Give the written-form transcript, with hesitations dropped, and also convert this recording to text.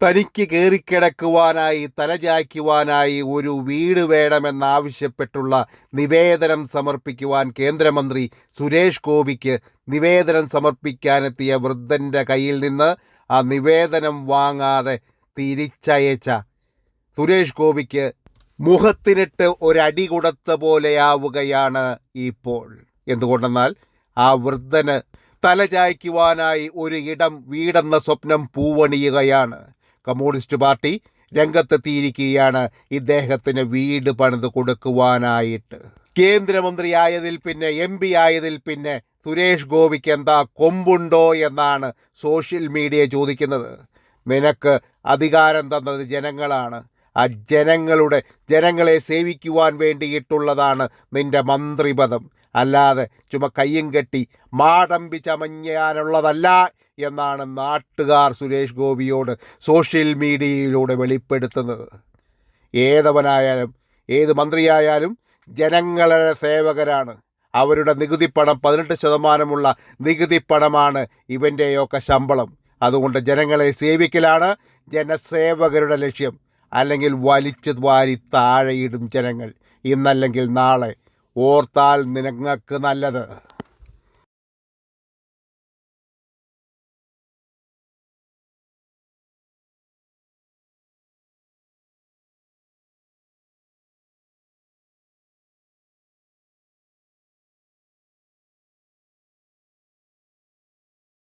തനിക്ക് കയറിക്കിടക്കുവാനായി തലചായ്ക്കുവാനായി ഒരു വീട് വേണമെന്നാവശ്യപ്പെട്ടുള്ള നിവേദനം സമർപ്പിക്കുവാൻ കേന്ദ്രമന്ത്രി സുരേഷ് ഗോപിക്ക് നിവേദനം സമർപ്പിക്കാനെത്തിയ വൃദ്ധൻ്റെ കയ്യിൽ നിന്ന് ആ നിവേദനം വാങ്ങാതെ തിരിച്ചയച്ച സുരേഷ് ഗോപിക്ക് മുഖത്തിനിട്ട് ഒരടി കൊടുത്ത പോലെയാവുകയാണ് ഇപ്പോൾ. എന്തുകൊണ്ടെന്നാൽ ആ വൃദ്ധന് തലചായ്ക്കുവാനായി ഒരു വീടെന്ന സ്വപ്നം പൂവണിയുകയാണ്. കമ്മ്യൂണിസ്റ്റ് പാർട്ടി രംഗത്തെത്തിയിരിക്കുകയാണ് ഇദ്ദേഹത്തിന് വീട് പണിത് കൊടുക്കുവാനായിട്ട്. കേന്ദ്രമന്ത്രിയായതിൽ പിന്നെ MP ആയതിൽ പിന്നെ സുരേഷ് ഗോപിക്ക് എന്താ കൊമ്പുണ്ടോ എന്നാണ് സോഷ്യൽ മീഡിയ ചോദിക്കുന്നത്. നിനക്ക് അധികാരം തന്നത് ജനങ്ങളാണ്. ആ ജനങ്ങളെ സേവിക്കുവാൻ വേണ്ടിയിട്ടുള്ളതാണ് നിന്റെ മന്ത്രിപദം. അല്ലാതെ ചുമ കയ്യും കെട്ടി മാടമ്പി ചമഞ്ഞാനുള്ളതല്ല എന്നാണ് നാട്ടുകാർ സുരേഷ് ഗോപിയോട് സോഷ്യൽ മീഡിയയിലൂടെ വെളിപ്പെടുത്തുന്നത്. ഏതവനായാലും ഏത് മന്ത്രിയായാലും ജനങ്ങളുടെ സേവകരാണ്. അവരുടെ നികുതിപ്പണം 18% നികുതിപ്പണമാണ് ഇവൻ്റെയൊക്കെ ശമ്പളം. അതുകൊണ്ട് ജനങ്ങളെ സേവിക്കലാണ് ജനസേവകരുടെ ലക്ഷ്യം. അല്ലെങ്കിൽ വലിച്ചു വാരി താഴെയിടും ജനങ്ങൾ. ഇന്നല്ലെങ്കിൽ നാളെ. ഓർത്താൽ നിങ്ങൾക്ക് നല്ലത്.